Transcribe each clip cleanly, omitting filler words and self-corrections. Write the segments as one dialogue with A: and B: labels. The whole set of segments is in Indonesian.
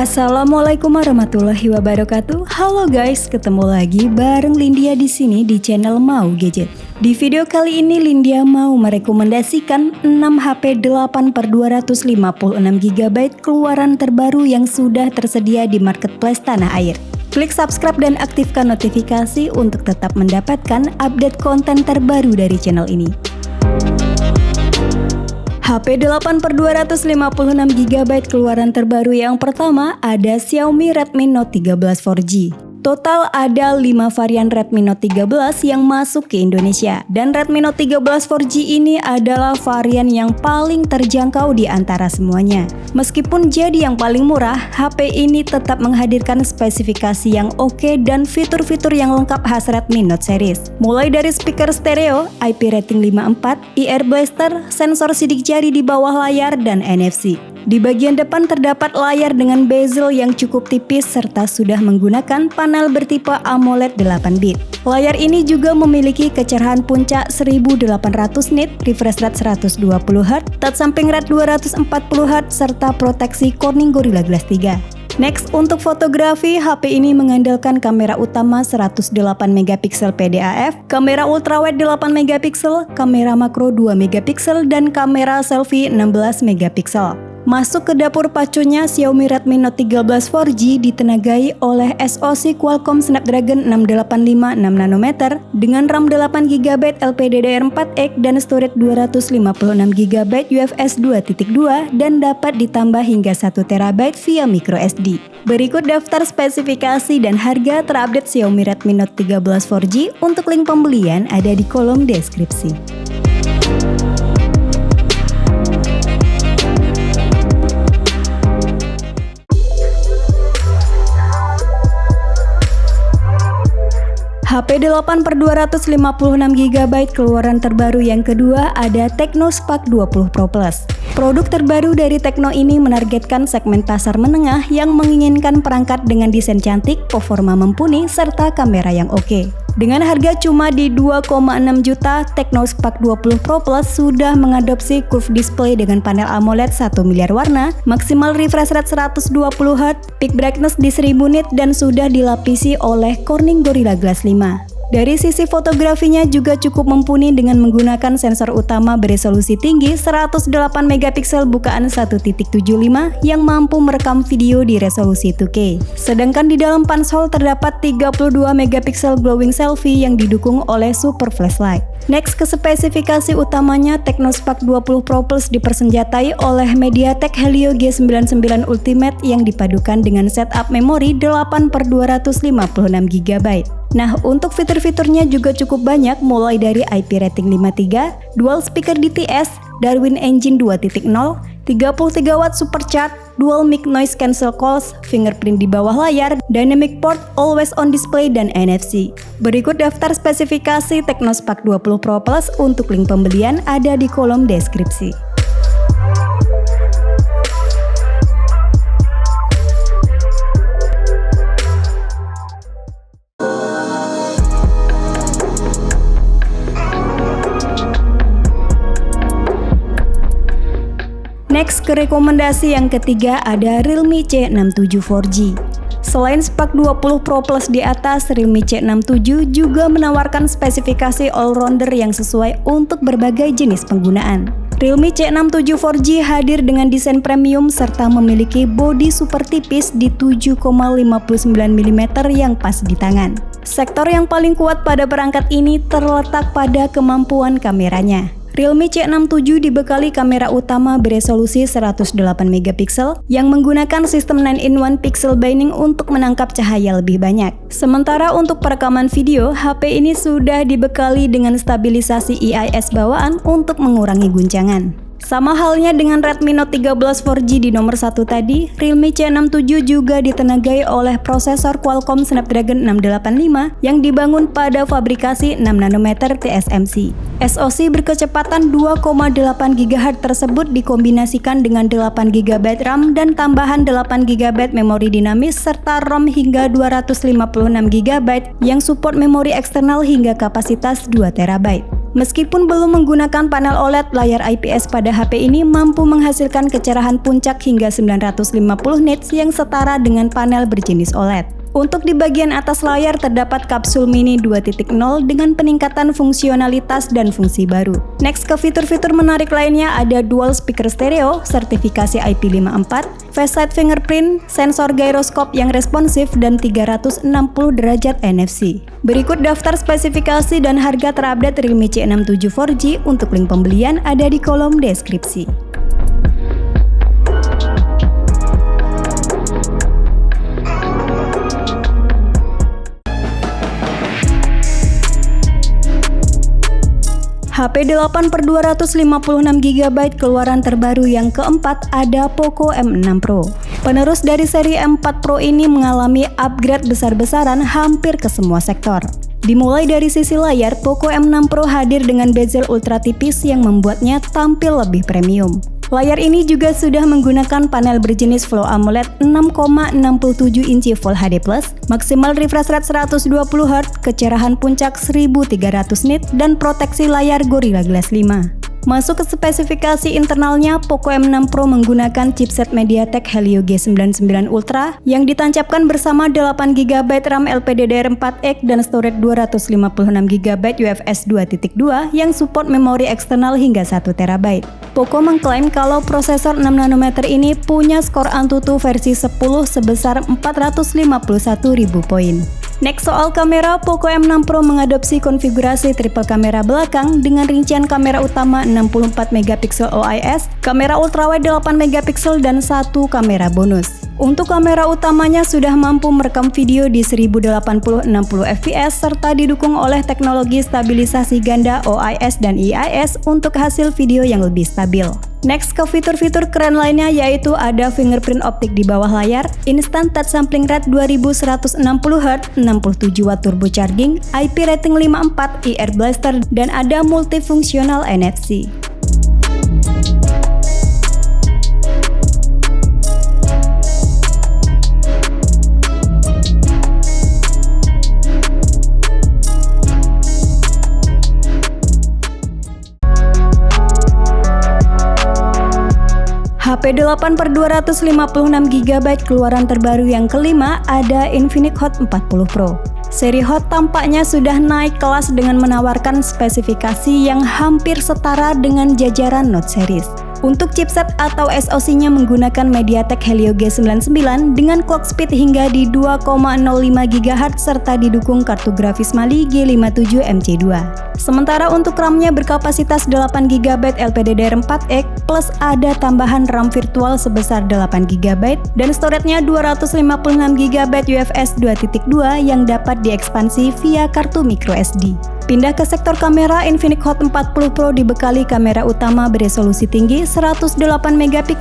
A: Assalamualaikum warahmatullahi wabarakatuh. Halo guys, ketemu lagi bareng Lindia di sini di channel Mau Gadget. Di video kali ini Lindia mau merekomendasikan 6 HP 8/256GB keluaran terbaru yang sudah tersedia di marketplace tanah air. Klik subscribe dan aktifkan notifikasi untuk tetap mendapatkan update konten terbaru dari channel ini. HP 8/256GB keluaran terbaru yang pertama ada Xiaomi Redmi Note 13 4G. Total ada 5 varian Redmi Note 13 yang masuk ke Indonesia. Dan Redmi Note 13 4G ini adalah varian yang paling terjangkau di antara semuanya. Meskipun jadi yang paling murah, HP ini tetap menghadirkan spesifikasi yang oke dan fitur-fitur yang lengkap khas Redmi Note series. Mulai dari speaker stereo, IP rating 5.4, IR blaster, sensor sidik jari di bawah layar, dan NFC. Di bagian depan terdapat layar dengan bezel yang cukup tipis serta sudah menggunakan panel bertipe AMOLED 8 bit. Layar ini juga memiliki kecerahan puncak 1800 nit, refresh rate 120Hz, touch samping rate 240Hz, serta proteksi Corning Gorilla Glass 3. Next, untuk fotografi, HP ini mengandalkan kamera utama 108MP PDAF, kamera ultrawide 8MP, kamera makro 2MP, dan kamera selfie 16MP. Masuk ke dapur pacunya, Xiaomi Redmi Note 13 4G ditenagai oleh SoC Qualcomm Snapdragon 685 6nm dengan RAM 8GB LPDDR4X dan storage 256GB UFS 2.2 dan dapat ditambah hingga 1TB via microSD. Berikut daftar spesifikasi dan harga terupdate Xiaomi Redmi Note 13 4G. Untuk link pembelian ada di kolom deskripsi. HP 8/256GB keluaran terbaru yang kedua ada Tecno Spark 20 Pro Plus. Produk terbaru dari Tecno ini menargetkan segmen pasar menengah yang menginginkan perangkat dengan desain cantik, performa mumpuni, serta kamera yang oke. Dengan harga cuma di 2,6 juta, Tecno Spark 20 Pro Plus sudah mengadopsi curved display dengan panel AMOLED 1 miliar warna, maksimal refresh rate 120Hz, peak brightness di 1000 nit, dan sudah dilapisi oleh Corning Gorilla Glass 5. Dari sisi fotografinya juga cukup mumpuni dengan menggunakan sensor utama beresolusi tinggi 108MP bukaan 1.75 yang mampu merekam video di resolusi 2K. Sedangkan di dalam pansel terdapat 32MP glowing selfie yang didukung oleh super flashlight. Next, ke spesifikasi utamanya, Tecno Spark 20 Pro Plus dipersenjatai oleh MediaTek Helio G99 Ultimate yang dipadukan dengan setup memori 8/256GB. Nah, untuk fitur-fiturnya juga cukup banyak, mulai dari IP rating 5.3, dual speaker DTS, Darwin Engine 2.0, 33W supercharge, dual mic noise cancel calls, fingerprint di bawah layar, dynamic port, always on display, dan NFC. Berikut daftar spesifikasi Tecno Spark 20 Pro Plus. Untuk link pembelian ada di kolom deskripsi. Next, ke rekomendasi yang ketiga ada Realme C67 4G. Selain Spark 20 Pro Plus di atas, Realme C67 juga menawarkan spesifikasi all-rounder yang sesuai untuk berbagai jenis penggunaan. Realme C67 4G hadir dengan desain premium serta memiliki bodi super tipis di 7,59mm yang pas di tangan. Sektor yang paling kuat pada perangkat ini terletak pada kemampuan kameranya. Realme C67 dibekali kamera utama beresolusi 108MP yang menggunakan sistem 9-in-1 pixel binding untuk menangkap cahaya lebih banyak. Sementara untuk perekaman video, HP ini sudah dibekali dengan stabilisasi IIS bawaan untuk mengurangi guncangan. Sama halnya dengan Redmi Note 13 4G di nomor 1 tadi, Realme C67 juga ditenagai oleh prosesor Qualcomm Snapdragon 685 yang dibangun pada fabrikasi 6nm TSMC. SoC berkecepatan 2,8 GHz tersebut dikombinasikan dengan 8GB RAM dan tambahan 8GB memori dinamis serta ROM hingga 256GB yang support memori eksternal hingga kapasitas 2TB. Meskipun belum menggunakan panel OLED, layar IPS pada HP ini mampu menghasilkan kecerahan puncak hingga 950 nits yang setara dengan panel berjenis OLED. Untuk di bagian atas layar terdapat kapsul mini 2.0 dengan peningkatan fungsionalitas dan fungsi baru. Next ke fitur-fitur menarik lainnya ada dual speaker stereo, sertifikasi IP54, face side fingerprint, sensor gyroscope yang responsif, dan 360 derajat NFC. Berikut daftar spesifikasi dan harga terupdate Realme C67 4G. Untuk link pembelian ada di kolom deskripsi. HP 8/256GB keluaran terbaru yang keempat ada Poco M6 Pro. Penerus dari seri M4 Pro ini mengalami upgrade besar-besaran hampir ke semua sektor. Dimulai dari sisi layar, Poco M6 Pro hadir dengan bezel ultra tipis yang membuatnya tampil lebih premium. Layar ini juga sudah menggunakan panel berjenis Flow AMOLED 6,67 inci Full HD+, maksimal refresh rate 120Hz, kecerahan puncak 1300 nits, dan proteksi layar Gorilla Glass 5. Masuk ke spesifikasi internalnya, Poco M6 Pro menggunakan chipset MediaTek Helio G99 Ultra yang ditancapkan bersama 8GB RAM LPDDR4X dan storage 256GB UFS 2.2 yang support memori eksternal hingga 1TB. Poco mengklaim kalau prosesor 6nm ini punya skor Antutu versi 10 sebesar 451.000 poin. Next soal kamera, Poco M6 Pro mengadopsi konfigurasi triple kamera belakang dengan rincian kamera utama 64MP OIS, kamera ultrawide 8MP dan satu kamera bonus. Untuk kamera utamanya sudah mampu merekam video di 1080-60fps serta didukung oleh teknologi stabilisasi ganda OIS dan IIS untuk hasil video yang lebih stabil. Next ke fitur-fitur keren lainnya yaitu ada fingerprint optik di bawah layar, instant touch sampling rate 2160Hz, 67W turbo charging, IP rating 5.4, IR blaster, dan ada multifungsional NFC. HP 8/256GB keluaran terbaru yang kelima ada Infinix Hot 40 Pro. Seri Hot tampaknya sudah naik kelas dengan menawarkan spesifikasi yang hampir setara dengan jajaran Note series. Untuk chipset atau SoC-nya menggunakan MediaTek Helio G99 dengan clock speed hingga di 2,05 GHz serta didukung kartu grafis Mali G57 MC2. Sementara untuk RAM-nya berkapasitas 8GB LPDDR4X plus ada tambahan RAM virtual sebesar 8GB dan storage-nya 256GB UFS 2.2 yang dapat diekspansi via kartu microSD. Pindah ke sektor kamera, Infinix Hot 40 Pro dibekali kamera utama beresolusi tinggi 108MP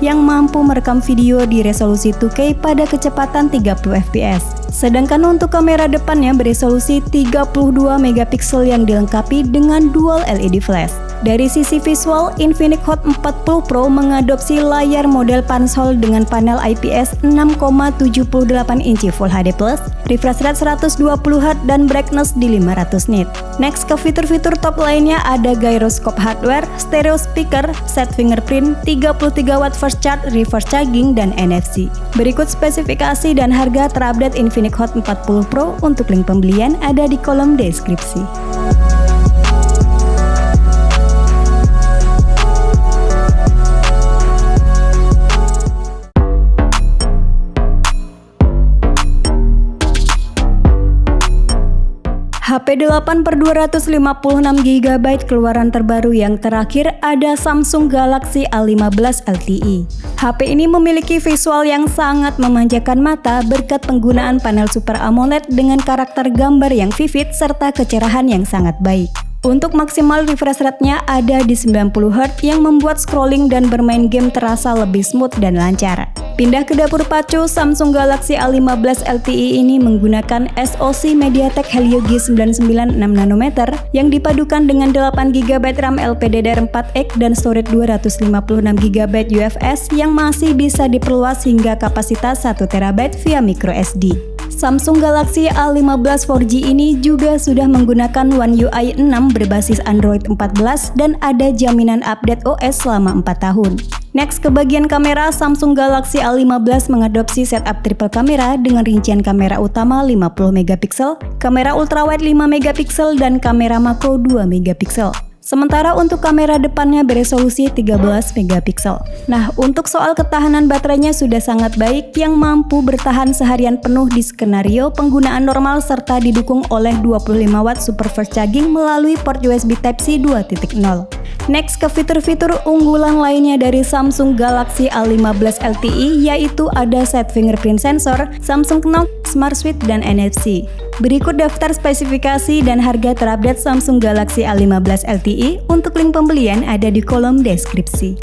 A: yang mampu merekam video di resolusi 2K pada kecepatan 30fps. Sedangkan untuk kamera depannya beresolusi 32MP yang dilengkapi dengan dual LED flash. Dari sisi visual, Infinix Hot 40 Pro mengadopsi layar model Pansol dengan panel IPS 6,78 inci Full HD+, refresh rate 120Hz dan brightness di 500 nits. Next ke fitur-fitur top lainnya ada gyroscope hardware, stereo speaker, set fingerprint, 33W fast charge, reverse charging, dan NFC. Berikut spesifikasi dan harga terupdate Infinix Hot 40 Pro. Untuk link pembelian ada di kolom deskripsi. HP 8/256GB keluaran terbaru yang terakhir ada Samsung Galaxy A15 LTE. HP ini memiliki visual yang sangat memanjakan mata berkat penggunaan panel Super AMOLED dengan karakter gambar yang vivid serta kecerahan yang sangat baik. Untuk maksimal refresh rate-nya ada di 90Hz yang membuat scrolling dan bermain game terasa lebih smooth dan lancar. Pindah ke dapur pacu, Samsung Galaxy A15 LTE ini menggunakan SoC MediaTek Helio G99 6nm yang dipadukan dengan 8GB RAM LPDDR4X dan storage 256GB UFS yang masih bisa diperluas hingga kapasitas 1TB via microSD. Samsung Galaxy A15 4G ini juga sudah menggunakan One UI 6 berbasis Android 14 dan ada jaminan update OS selama 4 tahun. Next, ke bagian kamera, Samsung Galaxy A15 mengadopsi setup triple kamera dengan rincian kamera utama 50 megapiksel, kamera ultrawide 5 megapiksel, dan kamera makro 2 megapiksel. Sementara untuk kamera depannya beresolusi 13 megapiksel. Nah, untuk soal ketahanan baterainya sudah sangat baik yang mampu bertahan seharian penuh di skenario penggunaan normal serta didukung oleh 25 watt super fast charging melalui port USB Type-C 2.0. Next, ke fitur-fitur unggulan lainnya dari Samsung Galaxy A15 LTE yaitu ada side fingerprint sensor, Samsung Knox, Smart Switch, dan NFC. Berikut daftar spesifikasi dan harga terupdate Samsung Galaxy A15 LTE. Untuk link pembelian ada di kolom deskripsi.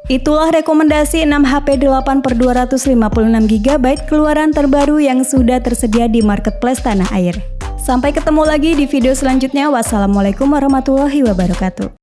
A: Itulah rekomendasi 6 HP 8/256GB keluaran terbaru yang sudah tersedia di marketplace tanah air. Sampai ketemu lagi di video selanjutnya. Wassalamualaikum warahmatullahi wabarakatuh.